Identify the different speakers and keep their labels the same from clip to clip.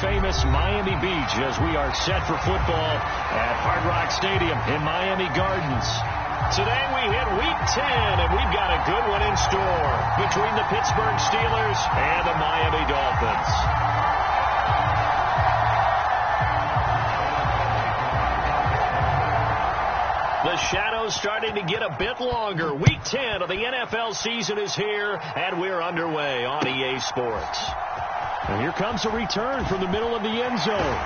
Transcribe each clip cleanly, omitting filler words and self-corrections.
Speaker 1: famous Miami Beach as we are set for football at Hard Rock Stadium in Miami Gardens. Today we hit Week 10, and we've got a good one in store between the Pittsburgh Steelers and the Miami Dolphins. The shadow's starting to get a bit longer. Week 10 of the NFL season is here, and we're underway on EA Sports. And here comes a return from the middle of the end zone.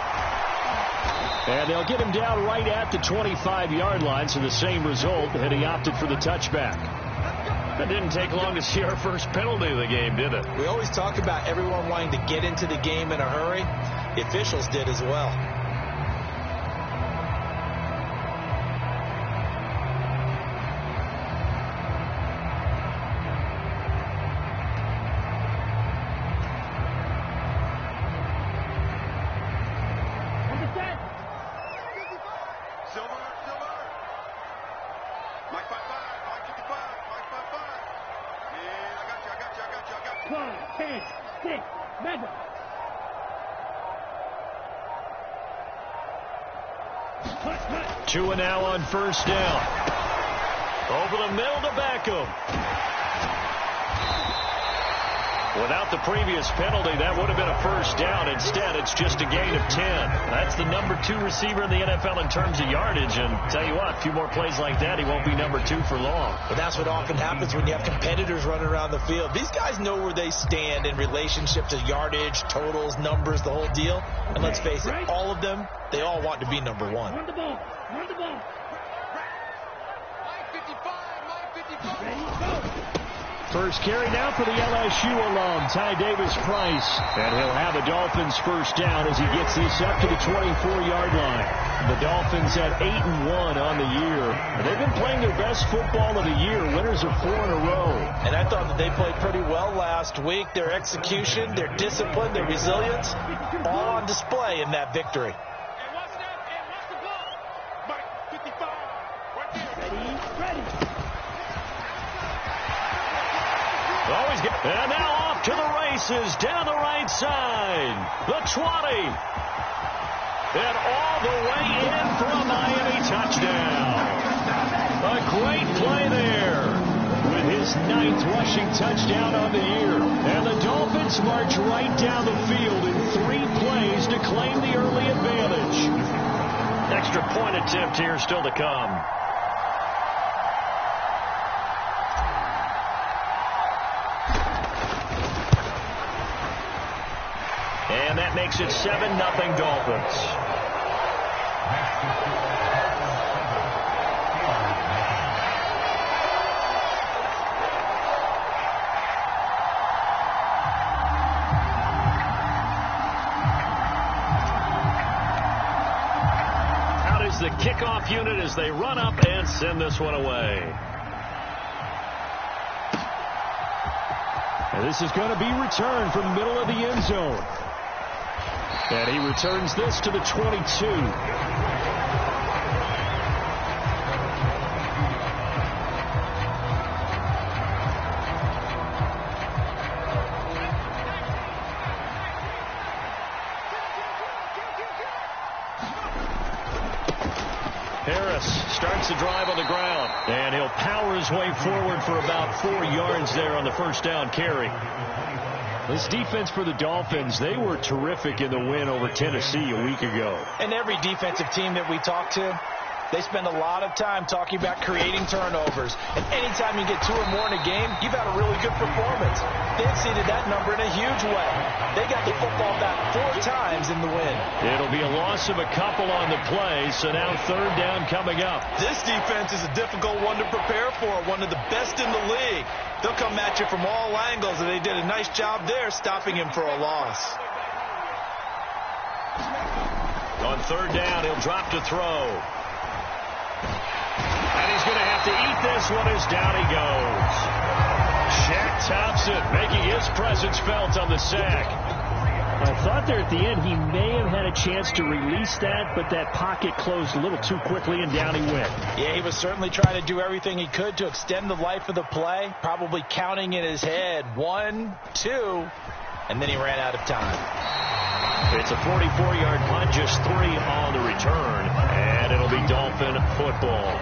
Speaker 1: And they'll get him down right at the 25-yard line, so the same result, and he opted for the touchback. That didn't take long to see our first penalty of the game, did it?
Speaker 2: We always talk about everyone wanting to get into the game in a hurry. The officials did as well.
Speaker 3: Madden.
Speaker 1: Two and now on first down. Over the middle to Beckham. Without the previous penalty, that would have been a first down. Instead, it's just a gain of 10. That's the number 2 receiver in the NFL in terms of yardage. And tell you what, a few more plays like that, he won't be number 2 for long.
Speaker 2: But that's what often happens when you have competitors running around the field. These guys know where they stand in relationship to yardage, totals, numbers, the whole deal. And let's face it, all of them, they all want to be number 1.
Speaker 3: Run the ball. Run the ball. Ready, go.
Speaker 1: First carry now for the LSU alum, Ty Davis-Price. And he'll have the Dolphins first down as he gets this up to the 24-yard line. The Dolphins at 8-1 on the year. And they've been playing their best football of the year. Winners of 4 in a row.
Speaker 2: And I thought that they played pretty well last week. Their execution, their discipline, their resilience, all on display in that victory.
Speaker 1: And now off to the races, down the right side. The 20. And all the way in for a Miami touchdown. A great play there with his 9th rushing touchdown on the year. And the Dolphins march right down the field in 3 plays to claim the early advantage. Extra point attempt here still to come. And that makes it 7-0 Dolphins. Out is the kickoff unit as they run up and send this one away. And this is going to be returned from the middle of the end zone. And he returns this to the 22. Harris starts the drive on the ground. And he'll power his way forward for about 4 yards there on the first down carry. This defense for the Dolphins, they were terrific in the win over Tennessee a week ago.
Speaker 2: And every defensive team that we talk to, they spend a lot of time talking about creating turnovers. And anytime you get 2 or more in a game, you've had a really good performance. They exceeded that number in a huge way. They got the football back 4 times in the win.
Speaker 1: It'll be a loss of a couple on the play, so now 3rd down coming up.
Speaker 2: This defense is a difficult one to prepare for, one of the best in the league. They'll come at you from all angles, and they did a nice job there stopping him for a loss.
Speaker 1: On 3rd down, he'll drop to throw. And he's going to have to eat this one as down he goes. Shaq Thompson making his presence felt on the sack.
Speaker 3: I thought there at the end he may have had a chance to release that, but that pocket closed a little too quickly, and down he went.
Speaker 2: Yeah, he was certainly trying to do everything he could to extend the life of the play, probably counting in his head 1, 2, and then he ran out of time.
Speaker 1: It's a 44-yard punt, just 3 on the return, and it'll be Dolphin football.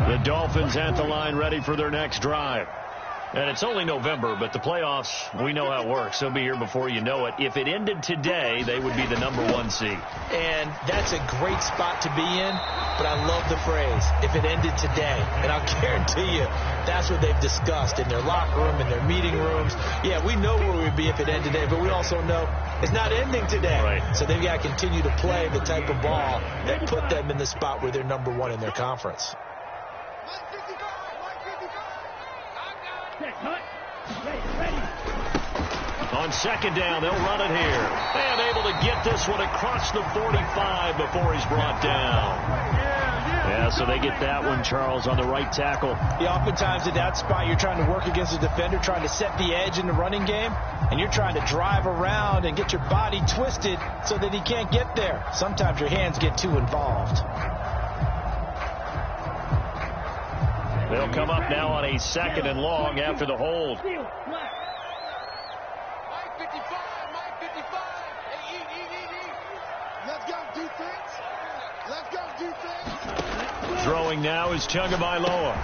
Speaker 1: The Dolphins at the line, ready for their next drive. And it's only November, but the playoffs, we know how it works. They'll be here before you know it. If it ended today, they would be the #1 seed.
Speaker 2: And that's a great spot to be in, but I love the phrase, if it ended today. And I'll guarantee you, that's what they've discussed in their locker room, in their meeting rooms. Yeah, we know where we'd be if it ended today, but we also know it's not ending today.
Speaker 1: Right.
Speaker 2: So they've got to continue to play the type of ball that put them in the spot where they're #1 in their conference.
Speaker 1: On second down, they'll run it here. And able to get this one across the 45 before he's brought down. Yeah, so they get that one, Charles, on the right tackle.
Speaker 2: Yeah, oftentimes at that spot, you're trying to work against a defender, trying to set the edge in the running game, and you're trying to drive around and get your body twisted so that he can't get there. Sometimes your hands get too involved.
Speaker 1: They'll come up now on a 2nd and long after the hold. Throwing now is Tagovailoa.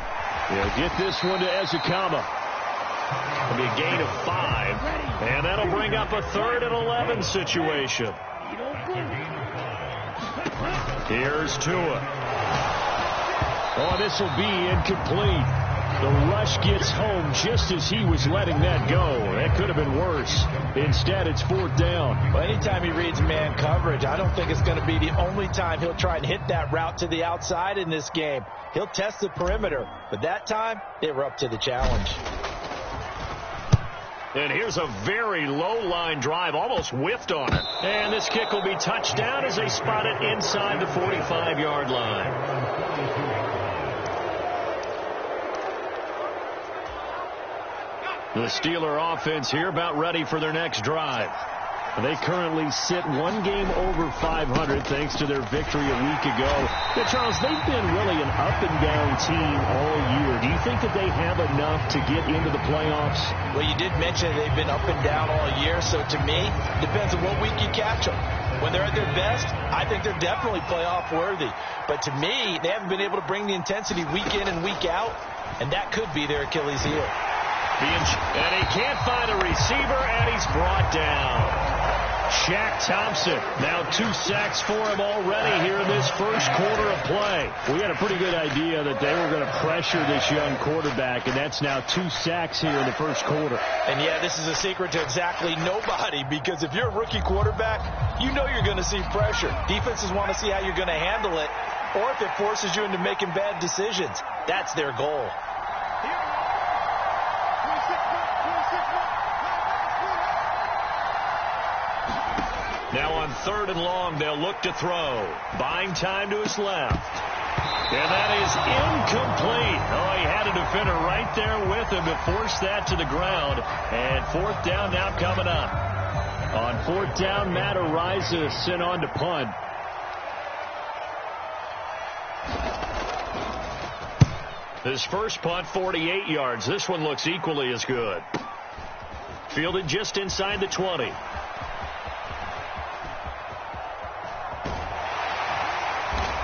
Speaker 1: He'll get this one to Ezekama. It'll be a gain of 5. And that'll bring up a 3rd and 11 situation. Here's Tua. Oh, this will be incomplete. The rush gets home just as he was letting that go. That could have been worse. Instead, it's 4th down.
Speaker 2: Well, anytime he reads man coverage, I don't think it's going to be the only time he'll try and hit that route to the outside in this game. He'll test the perimeter, but that time, they were up to the challenge.
Speaker 1: And here's a very low-line drive, almost whiffed on it. And this kick will be touchdown as they spot it inside the 45-yard line. The Steeler offense here about ready for their next drive. They currently sit 1 game over 500 thanks to their victory a week ago. But Charles, they've been really an up-and-down team all year. Do you think that they have enough to get into the playoffs?
Speaker 2: Well, you did mention they've been up and down all year, so to me, it depends on what week you catch them. When they're at their best, I think they're definitely playoff worthy. But to me, they haven't been able to bring the intensity week in and week out, and that could be their Achilles heel.
Speaker 1: And he can't find a receiver, and he's brought down. Shaq Thompson, now 2 sacks for him already here in this first quarter of play. We had a pretty good idea that they were going to pressure this young quarterback, and that's now 2 sacks here in the first quarter.
Speaker 2: And yeah, this is a secret to exactly nobody, because if you're a rookie quarterback, you know you're going to see pressure. Defenses want to see how you're going to handle it, or if it forces you into making bad decisions. That's their goal.
Speaker 1: Now on 3rd and long, they'll look to throw. Buying time to his left. And that is incomplete. Oh, he had a defender right there with him to force that to the ground. And 4th down now coming up. On 4th down, Matt Araiza sent on to punt. His first punt, 48 yards. This one looks equally as good. Fielded just inside the 20.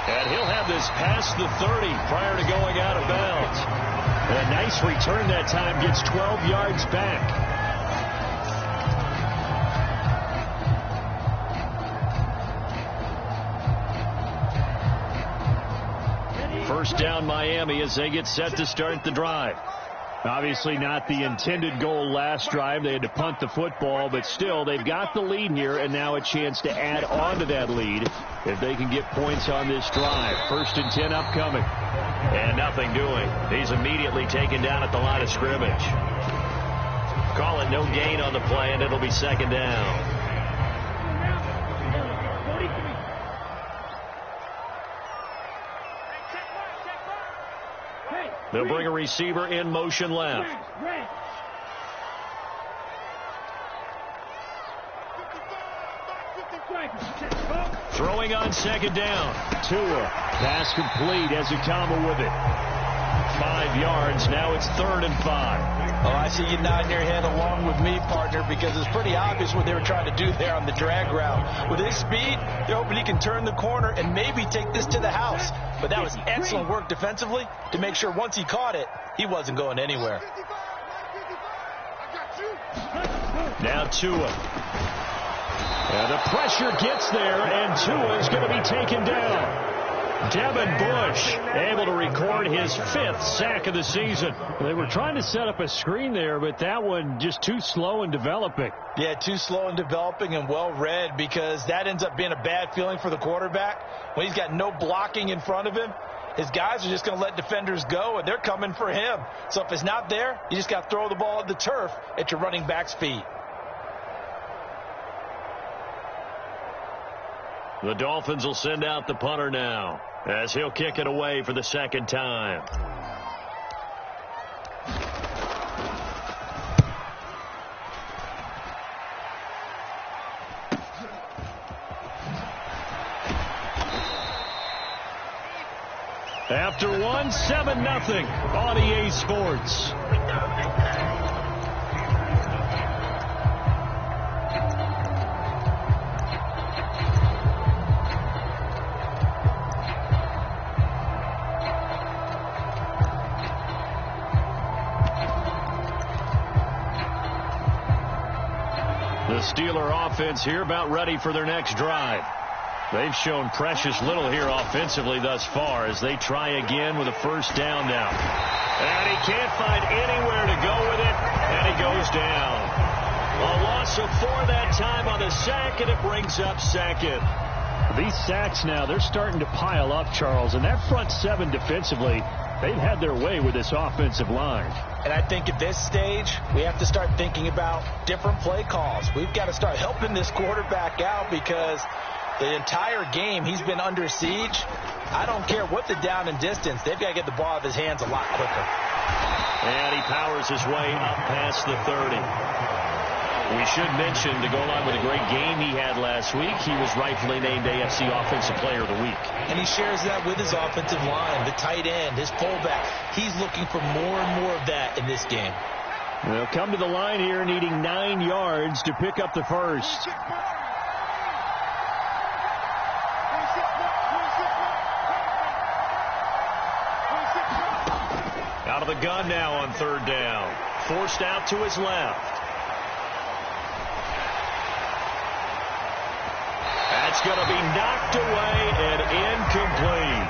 Speaker 1: And he'll have this past the 30 prior to going out of bounds. And a nice return that time, gets 12 yards back. First down Miami as they get set to start the drive. Obviously not the intended goal last drive. They had to punt the football, but still they've got the lead here, and now a chance to add on to that lead if they can get points on this drive. 1st and 10 upcoming. And nothing doing. He's immediately taken down at the line of scrimmage. Call it no gain on the play, and it'll be 2nd down. They'll bring a receiver in motion left. Throwing on 2nd down. Tua. Pass complete. Ezekama with it. of yards. Now it's 3rd and 5.
Speaker 2: Oh, I see you nodding your head along with me, partner, because it's pretty obvious what they were trying to do there on the drag route. With his speed, they're hoping he can turn the corner and maybe take this to the house. But that was excellent work defensively to make sure once he caught it, he wasn't going anywhere.
Speaker 1: Now Tua. And the pressure gets there, and Tua is going to be taken down. Devin Bush able to record his 5th sack of the season.
Speaker 3: They were trying to set up a screen there, but that one just too slow in developing.
Speaker 2: Yeah, too slow in developing and well read, because that ends up being a bad feeling for the quarterback. When he's got no blocking in front of him, his guys are just going to let defenders go, and they're coming for him. So if it's not there, you just got to throw the ball at the turf at your running back's feet.
Speaker 1: The Dolphins will send out the punter now, as he'll kick it away for the 2nd time. After 1, 7-0 on EA Sports. The Steeler offense here about ready for their next drive. They've shown precious little here offensively thus far as they try again with a 1st down now. And he can't find anywhere to go with it, and he goes down. A loss of 4 that time on the sack, and it brings up 2nd.
Speaker 3: These sacks now, they're starting to pile up, Charles, and that front 7 defensively, they've had their way with this offensive line.
Speaker 2: And I think at this stage, we have to start thinking about different play calls. We've got to start helping this quarterback out, because the entire game he's been under siege. I don't care what the down and distance. They've got to get the ball out of his hands a lot quicker.
Speaker 1: And he powers his way up past the 30. We should mention, to go along with a great game he had last week, he was rightfully named AFC Offensive Player of the Week.
Speaker 2: And he shares that with his offensive line, the tight end, his fullback. He's looking for more and more of that in this game.
Speaker 3: They'll come to the line here needing 9 yards to pick up the 1st.
Speaker 1: Out of the gun now on 3rd down. Forced out to his left. That's going to be knocked away and incomplete.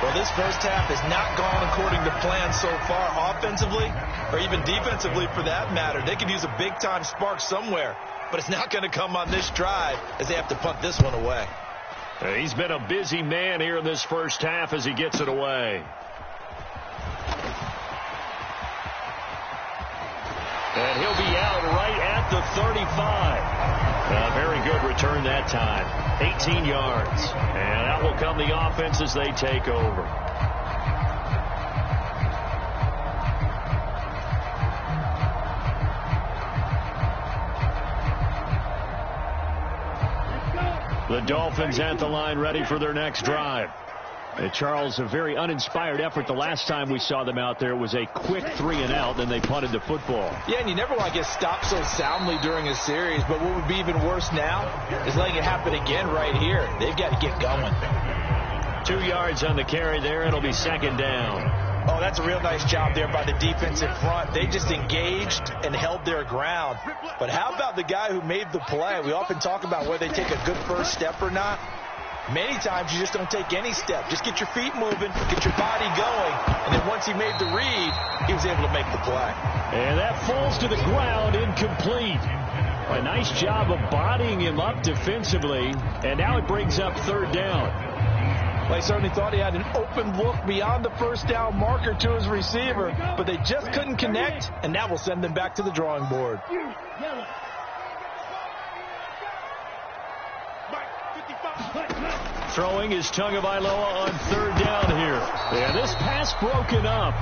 Speaker 2: Well, this first half has not gone according to plan so far, offensively or even defensively for that matter. They could use a big-time spark somewhere, but it's not going to come on this drive as they have to punt this one away.
Speaker 1: He's been a busy man here in this first half as he gets it away. And he'll be out right at the 35. A very good return that time. 18 yards. And out will come the offense as they take over. The Dolphins at the line ready for their next drive.
Speaker 3: Charles, a very uninspired effort the last time we saw them out there. It was a quick 3-and-out, then they punted the football.
Speaker 2: Yeah, and you never want to get stopped so soundly during a series, but what would be even worse now is letting it happen again right here. They've got to get going.
Speaker 1: 2 yards on the carry there. It'll be 2nd down.
Speaker 2: Oh, that's a real nice job there by the defensive front. They just engaged and held their ground. But how about the guy who made the play? We often talk about whether they take a good first step or not. Many times you just don't take any step. Just get your feet moving, get your body going, and then once he made the read, he was able to make the play.
Speaker 3: And that falls to the ground, incomplete. A nice job of bodying him up defensively, and now it brings up 3rd down.
Speaker 2: Well, he certainly thought he had an open look beyond the first down marker to his receiver, but they just couldn't connect, and that will send them back to the drawing board.
Speaker 1: Throwing is Tagovailoa on 3rd down here.
Speaker 3: Yeah, this pass broken up.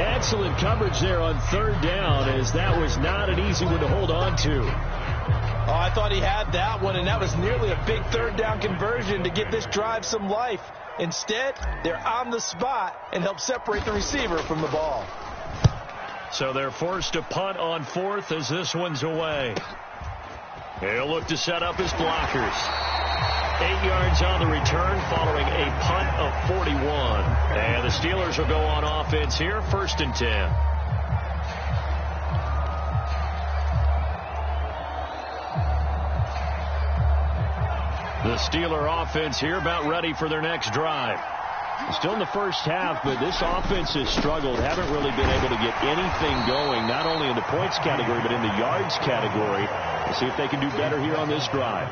Speaker 3: Excellent coverage there on 3rd down, as that was not an easy one to hold on to.
Speaker 2: Oh, I thought he had that one, and that was nearly a big third down conversion to give this drive some life. Instead, they're on the spot and help separate the receiver from the ball.
Speaker 3: So they're forced to punt on fourth as this one's away. He'll look to set up his blockers. 8 yards on the return following a punt of 41. And the Steelers will go on offense here, 1st and 10. The Steeler offense here about ready for their next drive. Still in the first half, but this offense has struggled. Haven't really been able to get anything going, not only in the points category, but in the yards category. We'll see if they can do better here on this drive.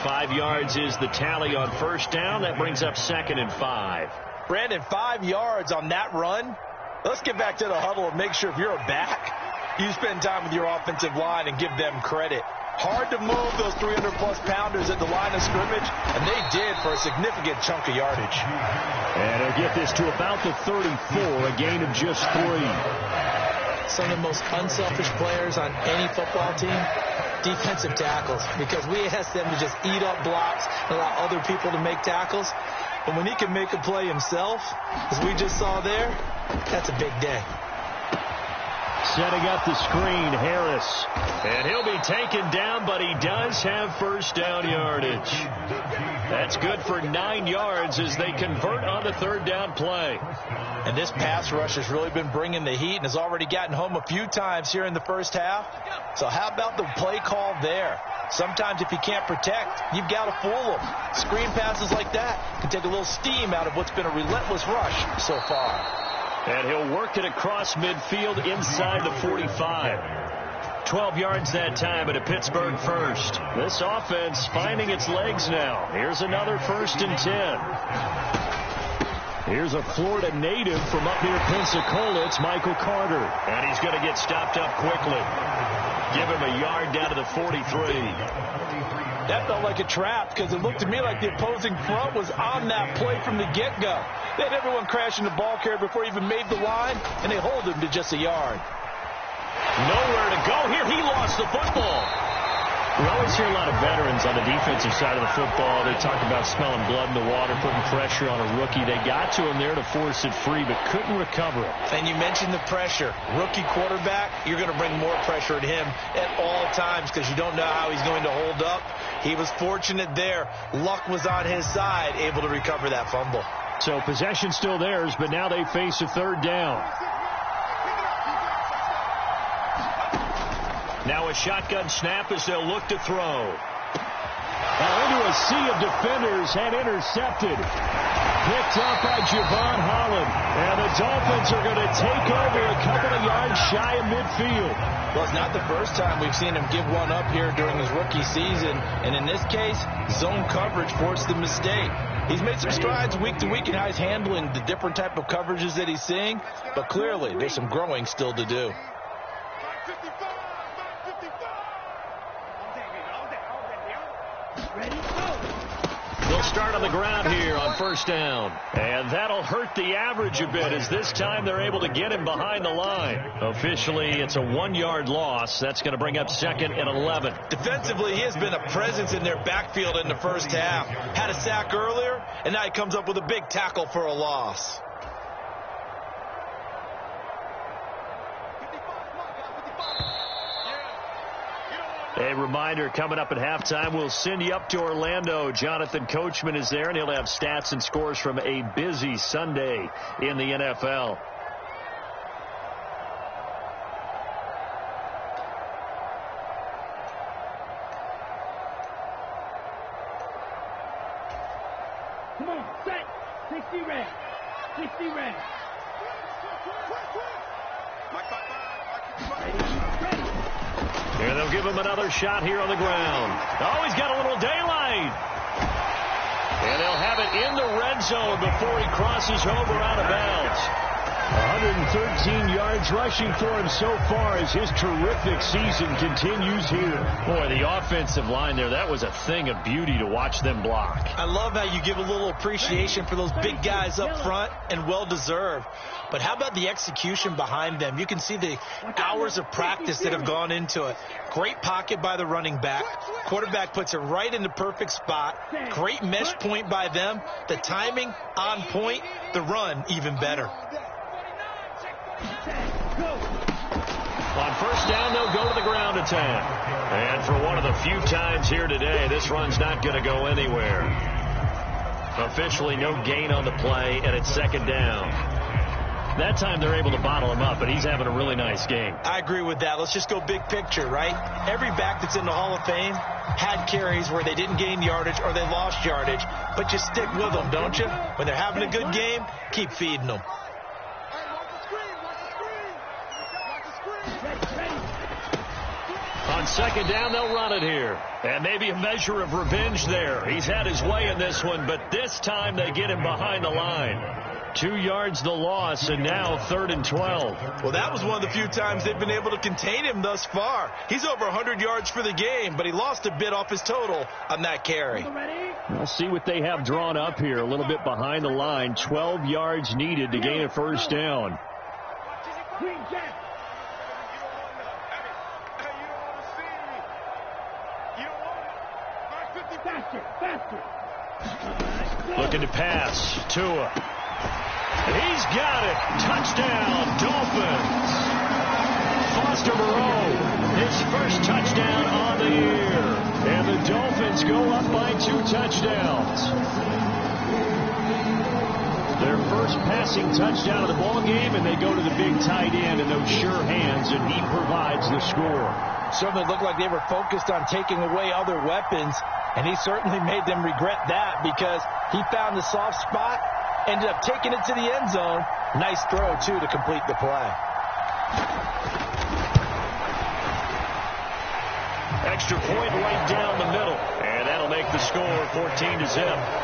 Speaker 3: 5 yards is the tally on first down. That brings up 2nd and 5.
Speaker 2: Brandon, 5 yards on that run. Let's get back to the huddle and make sure if you're a back, you spend time with your offensive line and give them credit. Hard to move those 300-plus pounders at the line of scrimmage, and they did for a significant chunk of yardage.
Speaker 3: And he'll get this to about the 34, a gain of just 3.
Speaker 2: Some of the most unselfish players on any football team, defensive tackles, because we ask them to just eat up blocks and allow other people to make tackles. But when he can make a play himself, as we just saw there, that's a big day.
Speaker 3: Setting up the screen, Harris. And he'll be taken down, but he does have first down yardage. That's good for 9 yards as they convert on the third down play.
Speaker 2: And this pass rush has really been bringing the heat and has already gotten home a few times here in the first half. So how about the play call there? Sometimes if you can't protect, you've got to fool them. Screen passes like that can take a little steam out of what's been a relentless rush so far.
Speaker 3: And he'll work it across midfield inside the 45. 12 yards that time at a Pittsburgh first. This offense finding its legs now. Here's another 1st and 10. Here's a Florida native from up near Pensacola. It's Michael Carter. And he's going to get stopped up quickly. Give him a yard down to the 43.
Speaker 2: That felt like a trap because it looked to me like the opposing front was on that play from the get-go. They had everyone crashing the ball carrier before he even made the line, and they hold him to just a yard.
Speaker 3: Nowhere to go here. He lost the football. We always hear a lot of veterans on the defensive side of the football. They talk about smelling blood in the water, putting pressure on a rookie. They got to him there to force it free, but couldn't recover it.
Speaker 2: And you mentioned the pressure. Rookie quarterback, you're going to bring more pressure at him at all times because you don't know how he's going to hold up. He was fortunate there. Luck was on his side, able to recover that fumble.
Speaker 3: So possession still theirs, but now they face a third down. Now a shotgun snap as they'll look to throw. Into a sea of defenders and intercepted. Picked up by Javon Holland. And the Dolphins are going to take over a couple of yards shy of midfield.
Speaker 2: Well, it's not the first time we've seen him give one up here during his rookie season. And in this case, zone coverage forced the mistake. He's made some strides week to week in how he's handling the different type of coverages that he's seeing. But clearly, there's some growing still to do.
Speaker 3: They'll start on the ground here on first down. And that'll hurt the average a bit as this time they're able to get him behind the line. Officially, it's a 1-yard loss. That's going to bring up 2nd and 11.
Speaker 2: Defensively, he has been a presence in their backfield in the first half. Had a sack earlier, and now he comes up with a big tackle for a loss.
Speaker 3: A reminder, coming up at halftime, we'll send you up to Orlando. Jonathan Coachman is there, and he'll have stats and scores from a busy Sunday in the NFL.
Speaker 4: Come on, set. 60 red. 60 red.
Speaker 3: Here they'll give him another shot here on the ground. Oh, he's got a little daylight. And they'll have it in the red zone before he crosses over out of bounds. 113 yards rushing for him so far as his terrific season continues here. Boy, the offensive line there, that was a thing of beauty to watch them block.
Speaker 2: I love how you give a little appreciation for those big guys up front, and well-deserved. But how about the execution behind them? You can see the hours of practice that have gone into it. Great pocket by the running back. Quarterback puts it right in the perfect spot. Great mesh point by them. The timing on point. The run even better.
Speaker 3: On first down, they'll go to the ground attack. And for one of the few times here today, this run's not going to go anywhere. Officially no gain on the play, and it's second down. That time they're able to bottle him up, but he's having a really nice game.
Speaker 2: I agree with that. Let's just go big picture, right? Every back that's in the Hall of Fame had carries where they didn't gain yardage or they lost yardage, but you stick with them, don't you? When they're having a good game, keep feeding them.
Speaker 3: On second down, they'll run it here. And maybe a measure of revenge there. He's had his way in this one, but this time they get him behind the line. 2 yards the loss, and now 3rd and 12.
Speaker 2: Well, that was one of the few times they've been able to contain him thus far. He's over 100 yards for the game, but he lost a bit off his total on that carry.
Speaker 3: We'll see what they have drawn up here. A little bit behind the line. 12 yards needed to gain a first down. Looking to pass. Tua. He's got it. Touchdown, Dolphins. Foster Moreau, his first touchdown on the year. And the Dolphins go up by 2 touchdowns. Their first passing touchdown of the ball game, and they go to the big tight end in those sure hands, and he provides the score.
Speaker 2: Certainly looked like they were focused on taking away other weapons, and he certainly made them regret that because he found the soft spot, ended up taking it to the end zone. Nice throw, too, to complete the play.
Speaker 3: Extra point right down the middle, and that'll make the score 14-0.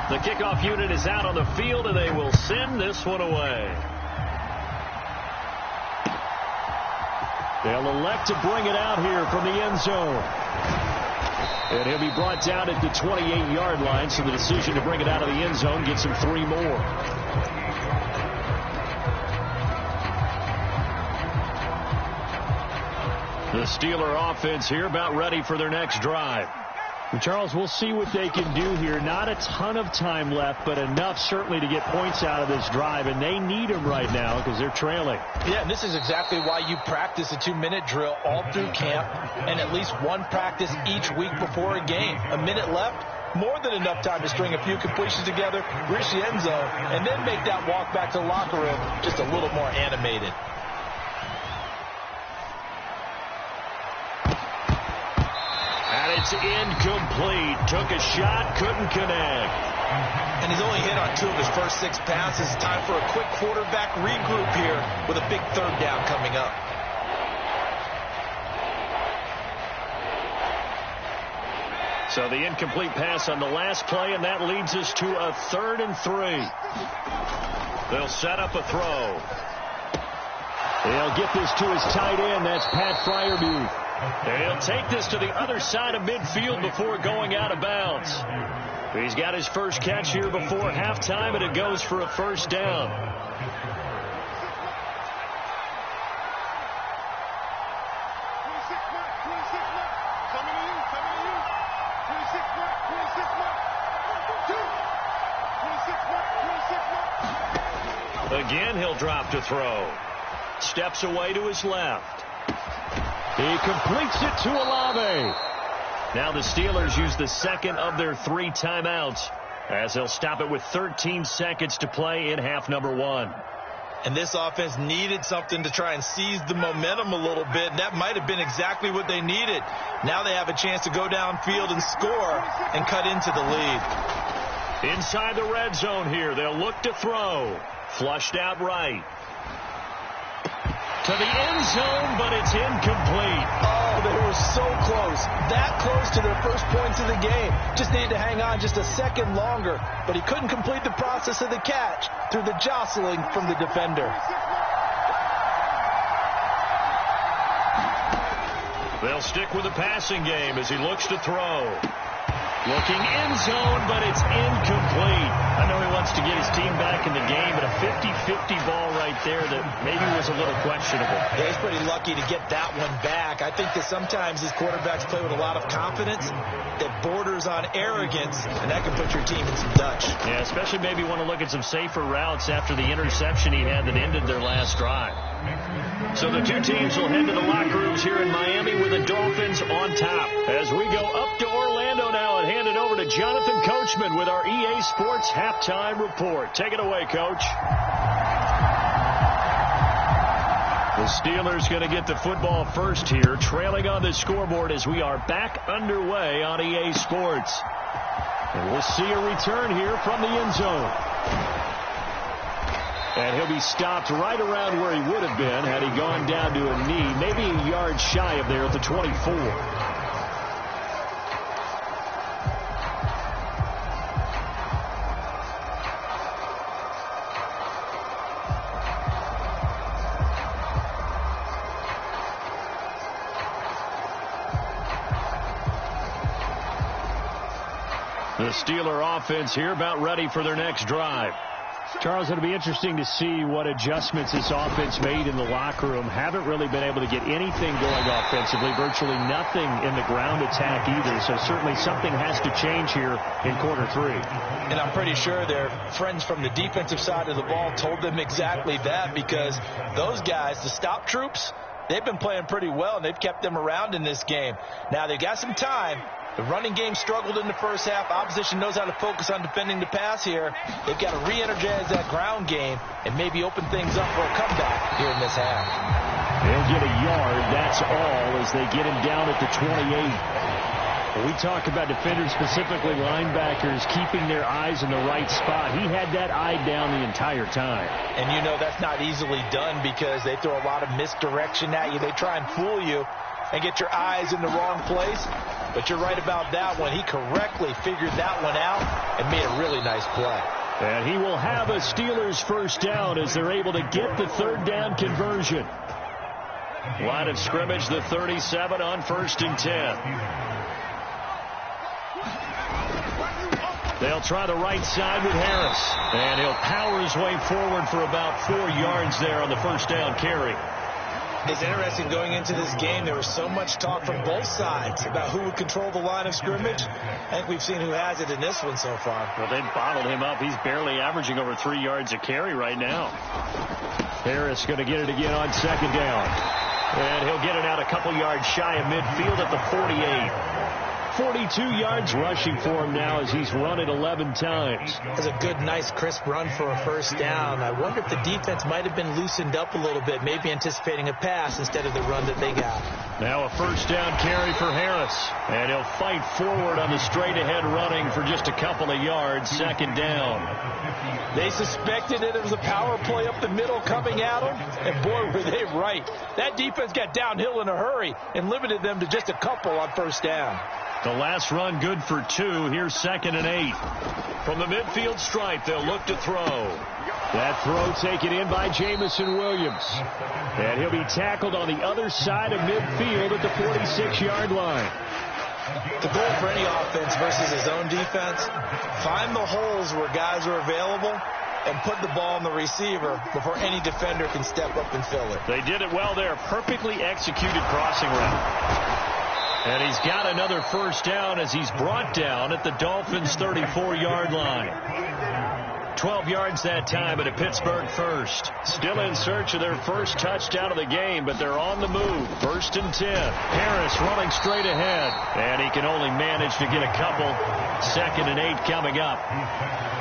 Speaker 3: The kickoff unit is out on the field, and they will send this one away. They'll elect to bring it out here from the end zone. And he'll be brought down at the 28-yard line, so the decision to bring it out of the end zone gets him 3 more. The Steeler offense here about ready for their next drive. And Charles, we'll see what they can do here. Not a ton of time left, but enough certainly to get points out of this drive, and they need them right now because they're trailing.
Speaker 2: Yeah, and this is exactly why you practice a 2-minute drill all through camp and at least one practice each week before a game. A minute left, more than enough time to string a few completions together, reach the end zone, and then make that walk back to the locker room just a little more animated.
Speaker 3: It's incomplete. Took a shot, couldn't connect.
Speaker 2: And he's only hit on 2 of his first 6 passes. Time for a quick quarterback regroup here with a big 3rd down coming up.
Speaker 3: So the incomplete pass on the last play, and that leads us to a 3rd and 3. They'll set up a throw. They'll get this to his tight end. That's Pat Freiermuth. He'll take this to the other side of midfield before going out of bounds. He's got his first catch here before halftime, and it goes for a first down. Again, he'll drop to throw. Steps away to his left. He completes it to Olave. Now the Steelers use the second of their 3 timeouts as they'll stop it with 13 seconds to play in half number 1.
Speaker 2: And this offense needed something to try and seize the momentum a little bit. That might have been exactly what they needed. Now they have a chance to go downfield and score and cut into the lead.
Speaker 3: Inside the red zone here, they'll look to throw. Flushed out right. To the end zone, but it's incomplete.
Speaker 2: Oh, they were so close. That close to their first points of the game. Just needed to hang on just a second longer. But he couldn't complete the process of the catch through the jostling from the defender.
Speaker 3: They'll stick with the passing game as he looks to throw. Looking end zone, but it's incomplete. I know he wants to get his team back in the game, but a 50-50 ball right there that maybe was a little questionable.
Speaker 2: Yeah, he's pretty lucky to get that one back. I think that sometimes these quarterbacks play with a lot of confidence that borders on arrogance, and that can put your team in some Dutch.
Speaker 3: Yeah, especially maybe want to look at some safer routes after the interception he had that ended their last drive. So the two teams will head to the locker rooms here in Miami with the Dolphins on top. As we go up to Orlando now and hand it over to Jonathan Coachman with our EA Sports Halftime Report. Take it away, Coach. The Steelers going to get the football first here, trailing on the scoreboard as we are back underway on EA Sports. And we'll see a return here from the end zone. And he'll be stopped right around where he would have been had he gone down to a knee, maybe a yard shy of there at the 24. The Steeler offense here about ready for their next drive. Charles, it'll be interesting to see what adjustments this offense made in the locker room. Haven't really been able to get anything going offensively, virtually nothing in the ground attack either. So certainly something has to change here in quarter three.
Speaker 2: And I'm pretty sure their friends from the defensive side of the ball told them exactly that, because those guys, the stop troops, they've been playing pretty well, and they've kept them around in this game. Now, they've got some time. The running game struggled in the first half. Opposition knows how to focus on defending the pass here. They've got to re-energize that ground game and maybe open things up for a comeback here in this half.
Speaker 3: They'll get a yard, that's all, as they get him down at the 28. When we talk about defenders, specifically linebackers, keeping their eyes in the right spot. He had that eye down the entire time.
Speaker 2: And you know that's not easily done because they throw a lot of misdirection at you. They try and fool you and get your eyes in the wrong place. But you're right about that one. He correctly figured that one out and made a really nice play.
Speaker 3: And he will have a Steelers first down as they're able to get the third down conversion. Line of scrimmage, the 37 on 1st and 10. They'll try the right side with Harris. And he'll power his way forward for about 4 yards there on the first down carry.
Speaker 2: It's interesting going into this game. There was so much talk from both sides about who would control the line of scrimmage. I think we've seen who has it in this one so far.
Speaker 3: Well, they've bottled him up. He's barely averaging over 3 yards a carry right now. Harris going to get it again on 2nd down. And he'll get it out a couple yards shy of midfield at the 48. 42 yards rushing for him now as he's run it 11 times.
Speaker 2: That's a good, nice, crisp run for a first down. I wonder if the defense might have been loosened up a little bit, maybe anticipating a pass instead of the run that they got.
Speaker 3: Now a first down carry for Harris. And he'll fight forward on the straight-ahead running for just a couple of yards. 2nd down.
Speaker 2: They suspected that it was a power play up the middle coming at them, and boy, were they right. That defense got downhill in a hurry and limited them to just a couple on first down.
Speaker 3: The last run good for 2. Here's 2nd and 8. From the midfield stripe, they'll look to throw. That throw taken in by Jamison Williams. And he'll be tackled on the other side of midfield at the 46-yard line.
Speaker 2: The goal for any offense versus his own defense, find the holes where guys are available and put the ball on the receiver before any defender can step up and fill it.
Speaker 3: They did it well there. Perfectly executed crossing route. And he's got another first down as he's brought down at the Dolphins' 34-yard line. 12 yards that time at a Pittsburgh first. Still in search of their first touchdown of the game, but they're on the move. 1st and 10. Harris running straight ahead. And he can only manage to get a couple. 2nd and 8 coming up.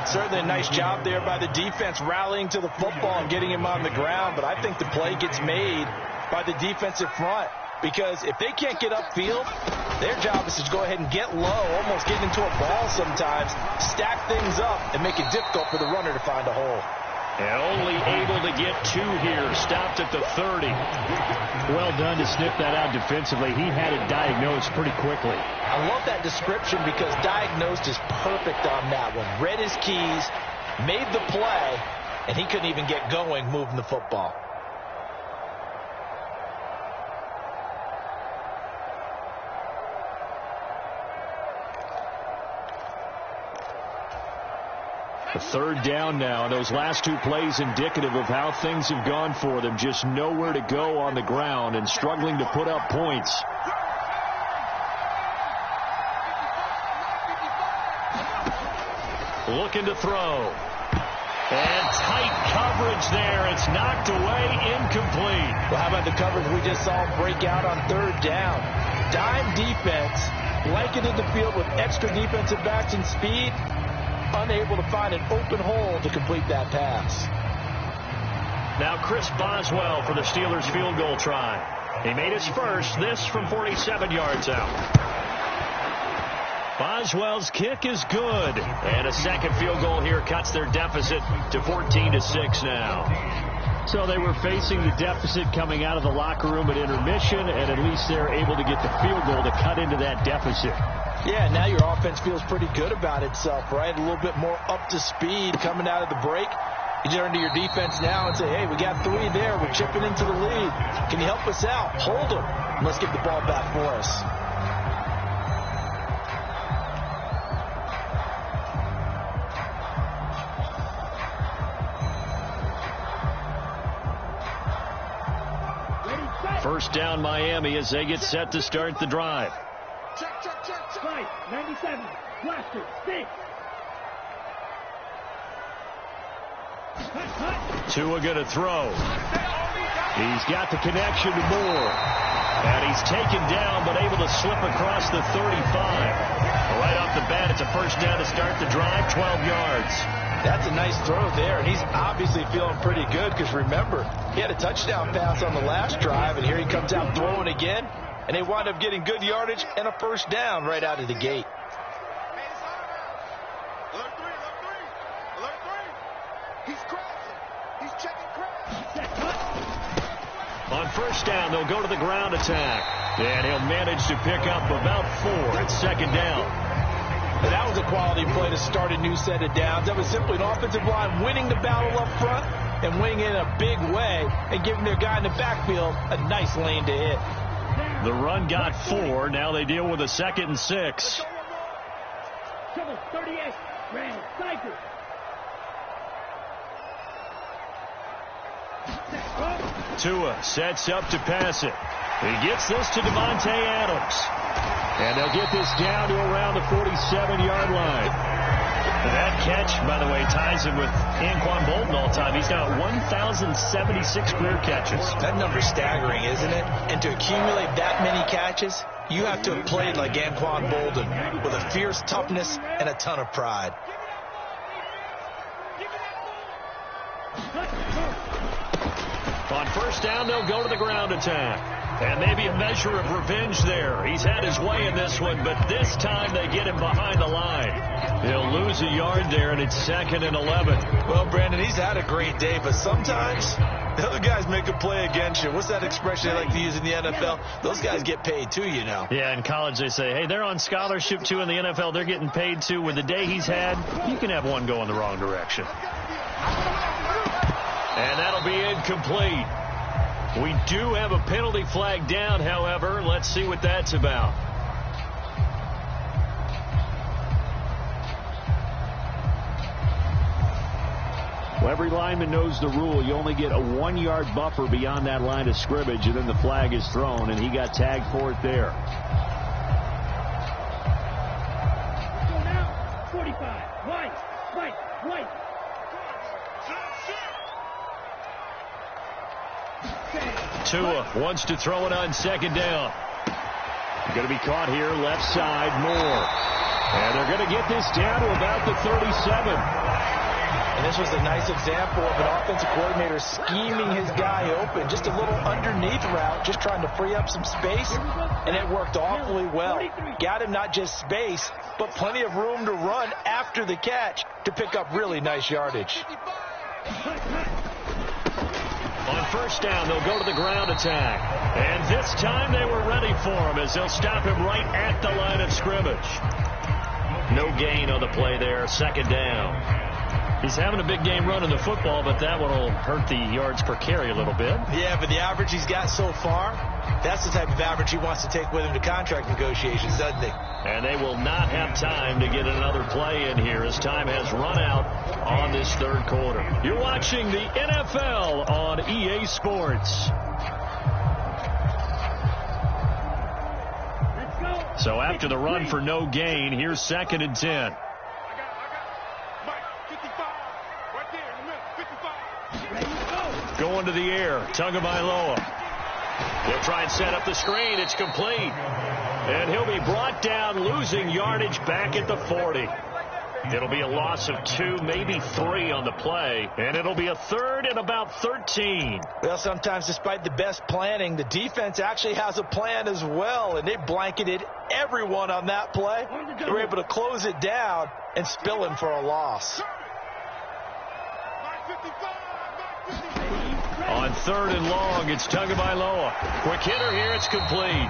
Speaker 2: Certainly a nice job there by the defense rallying to the football and getting him on the ground. But I think the play gets made by the defensive front. Because if they can't get upfield, their job is to go ahead and get low, almost get into a ball sometimes, stack things up, and make it difficult for the runner to find a hole.
Speaker 3: And only able to get 2 here. Stopped at the 30.
Speaker 2: Well done to sniff that out defensively. He had it diagnosed pretty quickly.
Speaker 5: I love that description because diagnosed is perfect on that one. Read his keys, made the play, and he couldn't even get going moving the football.
Speaker 3: A 3rd down now. Those last 2 plays indicative of how things have gone for them. Just nowhere to go on the ground and struggling to put up points. Looking to throw. And tight coverage there. It's knocked away, incomplete.
Speaker 5: Well, how about the coverage we just saw break out on 3rd down? Dime defense, blanketed the field with extra defensive backs and speed. Unable to find an open hole to complete that pass.
Speaker 3: Now Chris Boswell for the Steelers field goal try. He made his first, this from 47 yards out. Boswell's kick is good. And a second field goal here cuts their deficit to 14-6 now.
Speaker 2: So they were facing the deficit coming out of the locker room at intermission, and at least they're able to get the field goal to cut into that deficit.
Speaker 5: Yeah, now your offense feels pretty good about itself, right? A little bit more up to speed coming out of the break. You turn to your defense now and say, hey, we got 3 there. We're chipping into the lead. Can you help us out? Hold them. Let's get the ball back for us.
Speaker 3: First down Miami as they get set to start the drive.
Speaker 4: Check. 97. Blaster. Stick.
Speaker 3: Tua going to throw. He's got the connection to Moore. And he's taken down but able to slip across the 35. Right off the bat, it's a first down to start the drive, 12 yards.
Speaker 5: That's a nice throw there, and he's obviously feeling pretty good because, remember, he had a touchdown pass on the last drive, and here he comes out throwing again, and they wind up getting good yardage and a first down right out of the gate.
Speaker 3: On first down, they'll go to the ground attack, and he'll manage to pick up about 4 at second down.
Speaker 5: And that was a quality play to start a new set of downs. That was simply an offensive line winning the battle up front and winning it in a big way and giving their guy in the backfield a nice lane to hit.
Speaker 3: The run got 4. Now they deal with a 2nd and 6.
Speaker 4: Trouble 38. Red Cycle.
Speaker 3: Tua sets up to pass it. He gets this to Devontae Adams. And they'll get this down to around the 47-yard line. And that catch, by the way, ties him with Anquan Bolden all time. He's got 1,076 career catches.
Speaker 5: That number's staggering, isn't it? And to accumulate that many catches, you have to have played like Anquan Bolden with a fierce toughness and a ton of pride.
Speaker 3: On first down, they'll go to the ground attack. And maybe a measure of revenge there. He's had his way in this one, but this time they get him behind the line. He'll lose a yard there, and it's 2nd and 11.
Speaker 5: Well, Brandon, he's had a great day, but sometimes the other guys make a play against you. What's that expression they like to use in the NFL? Those guys get paid too, you know.
Speaker 3: Yeah, in college they say, hey, they're on scholarship too. In the NFL, they're getting paid too. With the day he's had, you can have one go in the wrong direction. And that'll be incomplete. We do have a penalty flag down, however. Let's see what that's about.
Speaker 2: Well, every lineman knows the rule. You only get a 1-yard buffer beyond that line of scrimmage, and then the flag is thrown, and he got tagged for it there.
Speaker 4: Go now. 45. White.
Speaker 3: Tua wants to throw it on second down. Going to be caught here, left side, Moore. And they're going to get this down to about the 37.
Speaker 5: And this was a nice example of an offensive coordinator scheming his guy open. Just a little underneath route, just trying to free up some space. And it worked awfully well. Got him not just space, but plenty of room to run after the catch to pick up really nice yardage.
Speaker 1: On first down, they'll go to the ground attack. And this time they were ready for him as they'll stop him right at the line of scrimmage. No gain on the play there, second down. He's having a big game running the football, but that one will hurt the yards per carry a little bit.
Speaker 5: Yeah, but the average he's got so far, that's the type of average he wants to take with him to contract negotiations, doesn't he?
Speaker 1: And they will not have time to get another play in here as time has run out on this third quarter. You're watching the NFL on EA Sports. So after the run for no gain, here's 2nd and 10. Going to the air, Tagovailoa. He'll try and set up the screen. It's complete. And he'll be brought down, losing yardage back at the 40. It'll be a loss of 2, maybe 3 on the play. And it'll be a 3rd and about 13.
Speaker 5: Well, sometimes despite the best planning, the defense actually has a plan as well. And they blanketed everyone on that play. They were able to close it down and spill in for a loss.
Speaker 1: On 3rd and long, it's Tagovailoa. Quick hitter here, it's complete.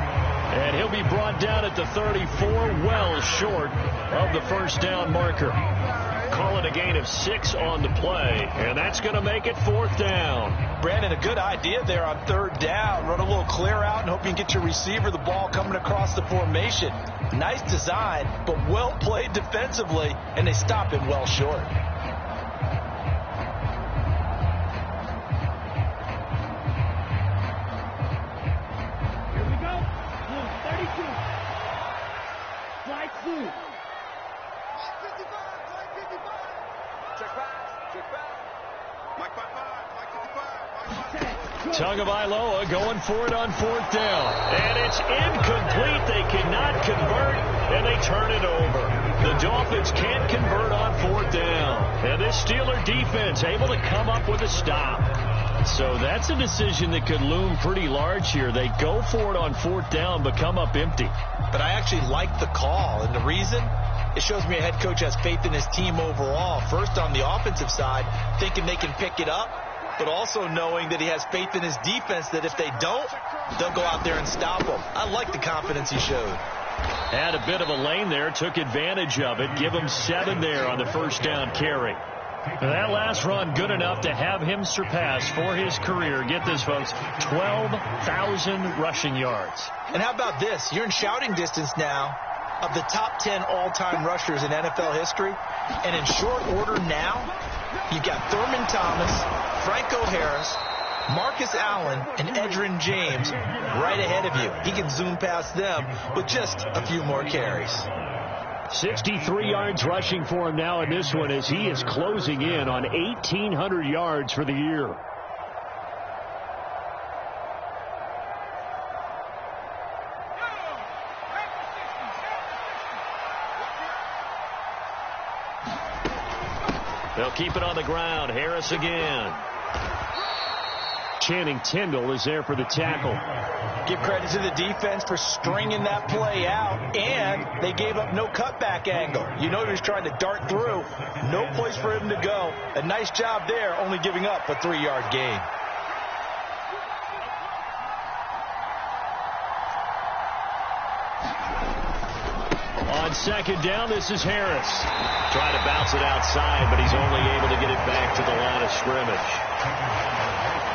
Speaker 1: And he'll be brought down at the 34, well short of the first down marker. Call it a gain of 6 on the play, and that's going to make it 4th down.
Speaker 5: Brandon, a good idea there on 3rd down. Run a little clear out and hope you can get your receiver the ball coming across the formation. Nice design, but well played defensively, and they stop him well short.
Speaker 1: Tagovailoa going for it on 4th down. And it's incomplete. They cannot convert, and they turn it over. The Dolphins can't convert on 4th down. And this Steeler defense able to come up with a stop. So that's a decision that could loom pretty large here. They go for it on 4th down, but come up empty.
Speaker 5: But I actually like the call, and the reason? It shows me a head coach has faith in his team overall. First, on the offensive side, thinking they can pick it up, but also knowing that he has faith in his defense that if they don't, they'll go out there and stop them. I like the confidence he showed.
Speaker 1: Had a bit of a lane there, took advantage of it. Give him 7 there on the first down carry. That last run good enough to have him surpass for his career, get this folks, 12,000 rushing yards.
Speaker 5: And how about this? You're in shouting distance now of the top 10 all-time rushers in NFL history. And in short order now, you've got Thurman Thomas, Franco Harris, Marcus Allen, and Edgerrin James right ahead of you. He can zoom past them with just a few more carries.
Speaker 1: 63 yards rushing for him now in this one as he is closing in on 1,800 yards for the year. They'll keep it on the ground. Harris again. Channing Tindall is there for the tackle.
Speaker 5: Give credit to the defense for stringing that play out, and they gave up no cutback angle. You know he was trying to dart through. No place for him to go. A nice job there, only giving up a 3-yard gain.
Speaker 1: On second down, this is Harris. Trying to bounce it outside, but he's only able to get it back to the line of scrimmage.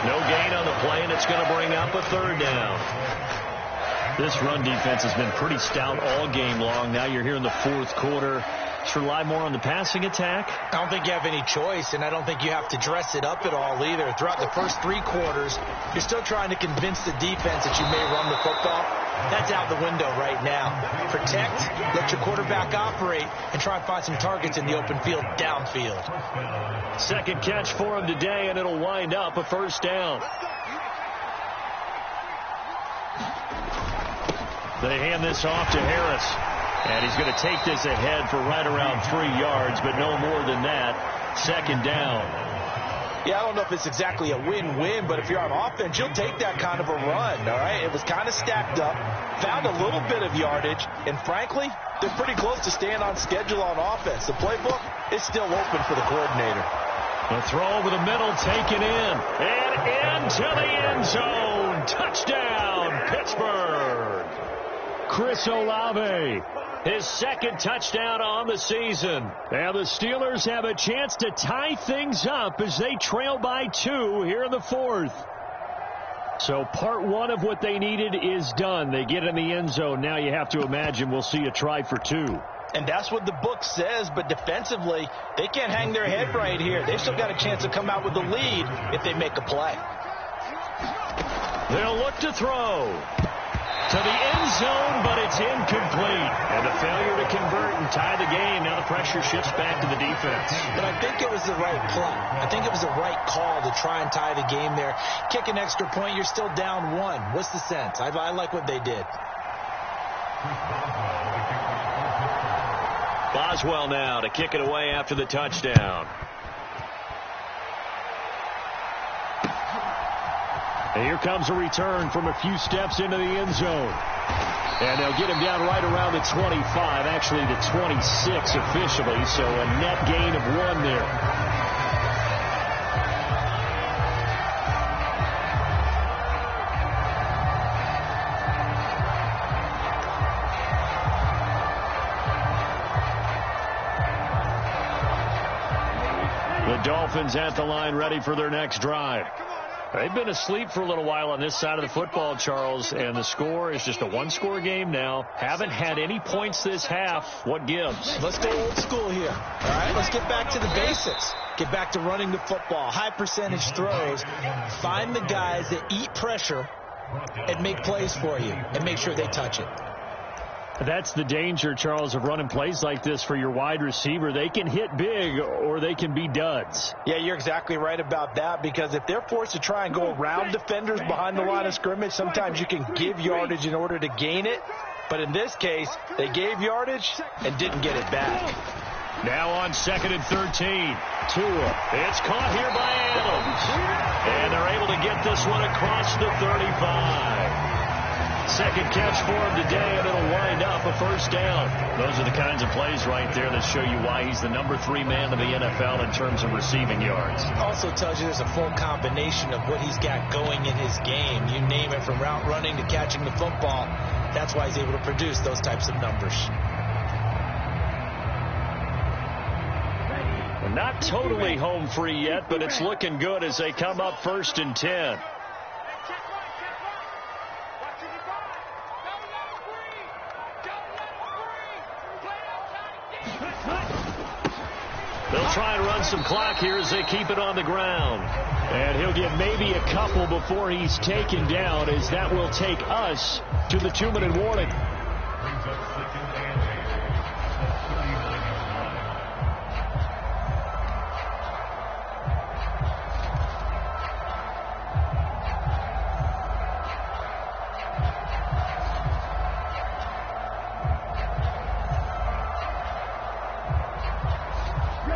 Speaker 1: No gain on the play, and it's going to bring up a 3rd down. This run defense has been pretty stout all game long. Now you're here in the 4th quarter. Just rely more on the passing attack.
Speaker 5: I don't think you have any choice, and I don't think you have to dress it up at all either. Throughout the first 3 quarters, you're still trying to convince the defense that you may run the football. That's out the window right now. Protect, let your quarterback operate, and try and find some targets in the open field downfield.
Speaker 1: Second catch for him today, and it'll wind up a 1st down. They hand this off to Harris. And he's going to take this ahead for right around 3 yards, but no more than that. 2nd down.
Speaker 5: Yeah, I don't know if it's exactly a win-win, but if you're on offense, you'll take that kind of a run, all right? It was kind of stacked up, found a little bit of yardage, and frankly, they're pretty close to staying on schedule on offense. The playbook is still open for the coordinator.
Speaker 1: The throw over the middle, taken in, and into the end zone. Touchdown, Pittsburgh. Chris Olave, his second touchdown on the season. And the Steelers have a chance to tie things up as they trail by 2 here in the 4th. So part 1 of what they needed is done. They get in the end zone. Now you have to imagine we'll see a try for 2.
Speaker 5: And that's what the book says, but defensively, they can't hang their head right here. They've still got a chance to come out with the lead if they make a play.
Speaker 1: They'll look to throw to the end zone, but it's incomplete. And a failure to convert and tie the game. Now the pressure shifts back to the defense.
Speaker 5: But I think it was the right play. I think it was the right call to try and tie the game there. Kick an extra point, you're still down 1. What's the sense? I like what they did.
Speaker 1: Boswell now to kick it away after the touchdown. And here comes a return from a few steps into the end zone. And they'll get him down right around the 25, actually the 26 officially, so a net gain of 1 there. The Dolphins at the line, ready for their next drive. They've been asleep for a little while on this side of the football, Charles, and the score is just a 1-score game now. Haven't had any points this half. What gives?
Speaker 5: Let's go old school here. All right, let's get back to the basics. Get back to running the football, high percentage throws. Find the guys that eat pressure and make plays for you and make sure they touch it.
Speaker 1: That's the danger, Charles, of running plays like this for your wide receiver. They can hit big or they can be duds.
Speaker 5: Yeah, you're exactly right about that, because if they're forced to try and go around defenders behind the line of scrimmage, sometimes you can give yardage in order to gain it. But in this case, they gave yardage and didn't get it back.
Speaker 1: Now on 2nd and 13. Tua. It's caught here by Adams. And they're able to get this one across the 35. Second catch for him today, and it'll wind up a first down. Those are the kinds of plays right there that show you why he's the number 3 man in the NFL in terms of receiving yards.
Speaker 5: Also tells you there's a full combination of what he's got going in his game. You name it, from route running to catching the football. That's why he's able to produce those types of numbers.
Speaker 1: Not totally home free yet, but it's looking good as they come up 1st and 10. They'll try and run some clock here as they keep it on the ground. And he'll get maybe a couple before he's taken down, as that will take us to the 2-minute warning.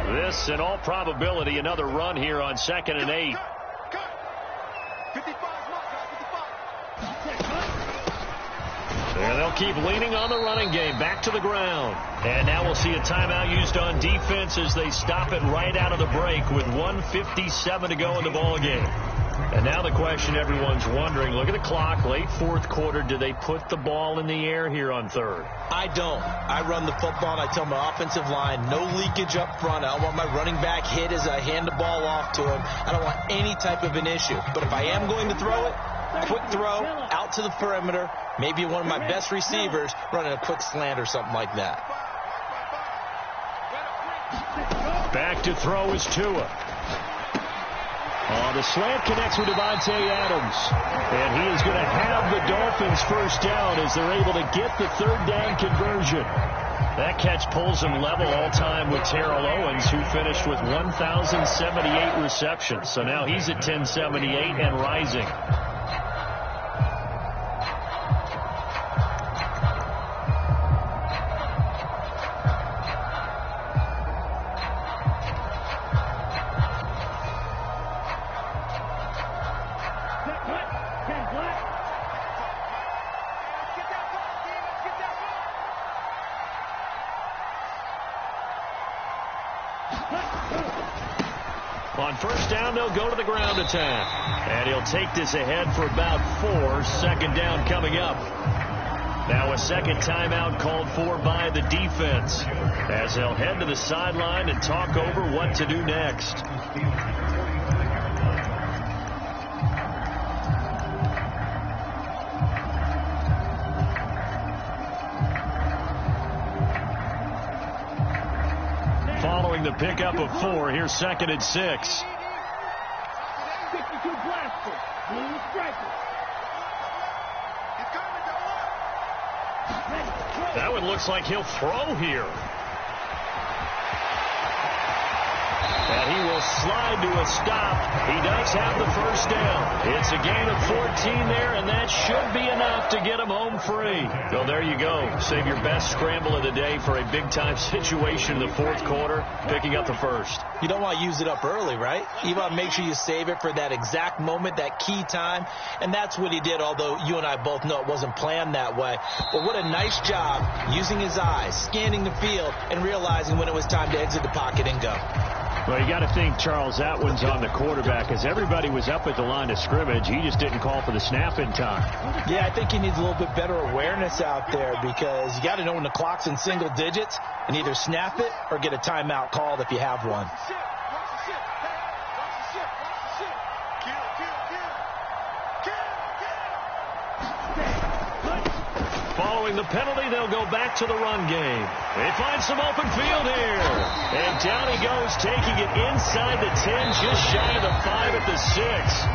Speaker 1: This, in all probability, another run here on 2nd and 8. And they'll keep leaning on the running game. Back to the ground. And now we'll see a timeout used on defense as they stop it right out of the break with 1:57 to go in the ball game. And now the question everyone's wondering, look at the clock, late 4th quarter, do they put the ball in the air here on 3rd?
Speaker 5: I don't. I run the football, and I tell my offensive line, no leakage up front. I don't want my running back hit as I hand the ball off to him. I don't want any type of an issue. But if I am going to throw it, quick throw, out to the perimeter, maybe one of my best receivers running a quick slant or something like that.
Speaker 1: Back to throw is Tua. The slant connects with Devontae Adams. And he is going to have the Dolphins first down as they're able to get the 3rd down conversion. That catch pulls him level all time with Terrell Owens, who finished with 1,078 receptions. So now he's at 1,078 and rising.
Speaker 3: On first down, they'll go to the ground attack. And he'll take this ahead for about 4. Second down coming up. Now a second timeout called for by the defense as they'll head to the sideline and talk over what to do next. Following the pickup of 4, here's 2nd and 6.
Speaker 4: 62 blaster. Blue striker.
Speaker 3: That one looks like he'll throw here. And he will slide to a stop. He does have the first down. It's a gain of 14 there, and that should be enough to get him home free. So there you go. Save your best scramble of the day for a big-time situation in the 4th quarter, picking up the first.
Speaker 5: You don't want to use it up early, right? You want to make sure you save it for that exact moment, that key time, and that's what he did, although you and I both know it wasn't planned that way. But what a nice job using his eyes, scanning the field, and realizing when it was time to exit the pocket and go.
Speaker 3: Well, you got to think, Charles, that one's on the quarterback. As everybody was up at the line of scrimmage, he just didn't call for the snap in time.
Speaker 5: Yeah, I think he needs a little bit better awareness out there because you got to know when the clock's in single digits and either snap it or get a timeout called if you have one.
Speaker 3: Following the penalty, they'll go back to the run game. They find some open field here. And down he goes, taking it inside the 10, just shy of the 5 at the 6.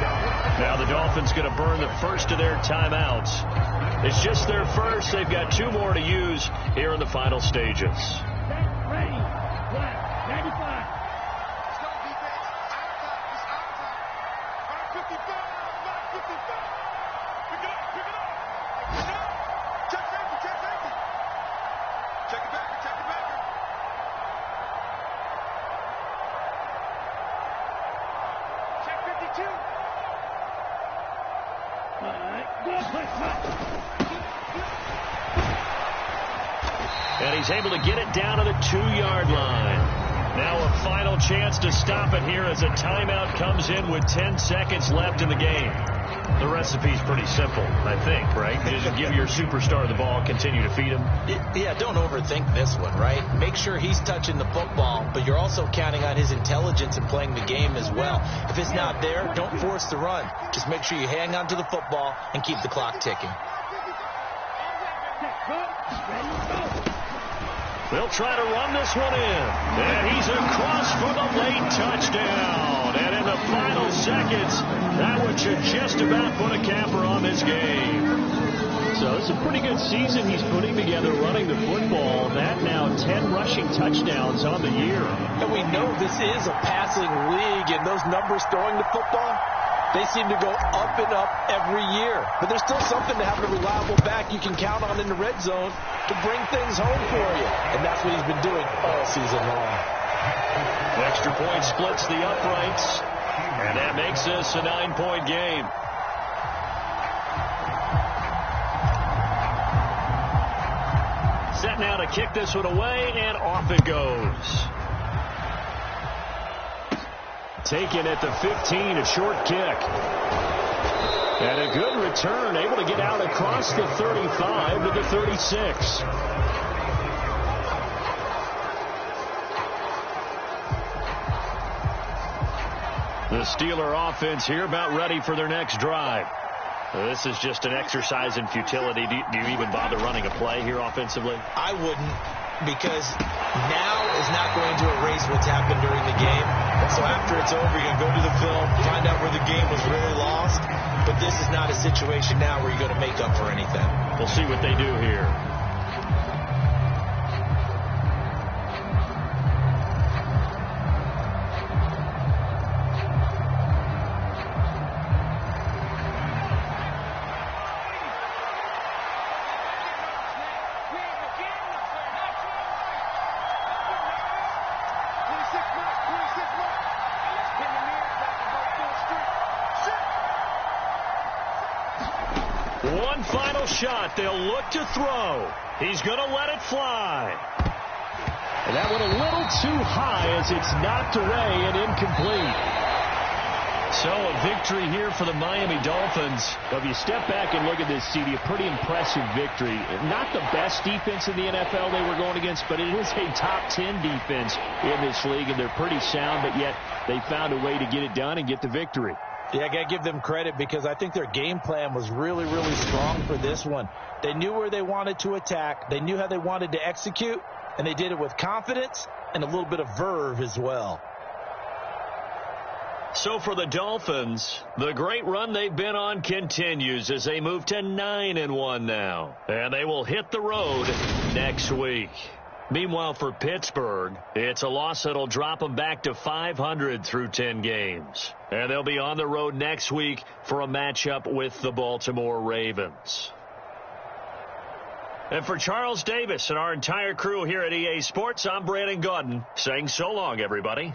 Speaker 3: Now the Dolphins going to burn the first of their timeouts. It's just their first. They've got 2 more to use here in the final stages.
Speaker 4: Ready. 95.
Speaker 3: And he's able to get it down to the 2-yard line. Now a final chance to stop it here as a timeout comes in with 10 seconds left in the game. The recipe's pretty simple, I think, right? Just give your superstar the ball, continue to feed him.
Speaker 5: Yeah, don't overthink this one, right? Make sure he's touching the football, but you're also counting on his intelligence in playing the game as well. If it's not there, don't force the run. Just make sure you hang on to the football and keep the clock ticking.
Speaker 3: They'll try to run this one in. And he's across for the late touchdown. And in the final seconds, that one should just about put a capper on this game. So it's a pretty good season he's putting together running the football. That now 10 rushing touchdowns on the year.
Speaker 5: And we know this is a passing league, and those numbers throwing the football, they seem to go up and up every year. But there's still something to have a reliable back you can count on in the red zone to bring things home for you. And that's what he's been doing all season long.
Speaker 3: Extra point splits the uprights. And that makes this a 9-point game. Set now to kick this one away, and off it goes. Taken at the 15, a short kick. And a good return, able to get out across the 35 to the 36. The Steeler offense here about ready for their next drive. This is just an exercise in futility. Do you even bother running a play here offensively?
Speaker 5: I wouldn't, because now is not going to erase what's happened during the game. So after it's over, you're going to go to the film, find out where the game was really lost. But this is not a situation now where you're going to make up for anything.
Speaker 3: We'll see what they do here. One final shot. They'll look to throw. He's going to let it fly. And that went a little too high as it's knocked away and incomplete. So a victory here for the Miami Dolphins. If you step back and look at this, CD, a pretty impressive victory. Not the best defense in the NFL they were going against, but it is a top 10 defense in this league, and they're pretty sound, but yet they found a way to get it done and get the victory.
Speaker 5: Yeah, I got to give them credit because I think their game plan was really, really strong for this one. They knew where they wanted to attack. They knew how they wanted to execute, and they did it with confidence and a little bit of verve as well.
Speaker 3: So for the Dolphins, the great run they've been on continues as they move to 9-1 now. And they will hit the road next week. Meanwhile, for Pittsburgh, it's a loss that'll drop them back to 500 through 10 games. And they'll be on the road next week for a matchup with the Baltimore Ravens. And for Charles Davis and our entire crew here at EA Sports, I'm Brandon Gaudin saying so long, everybody.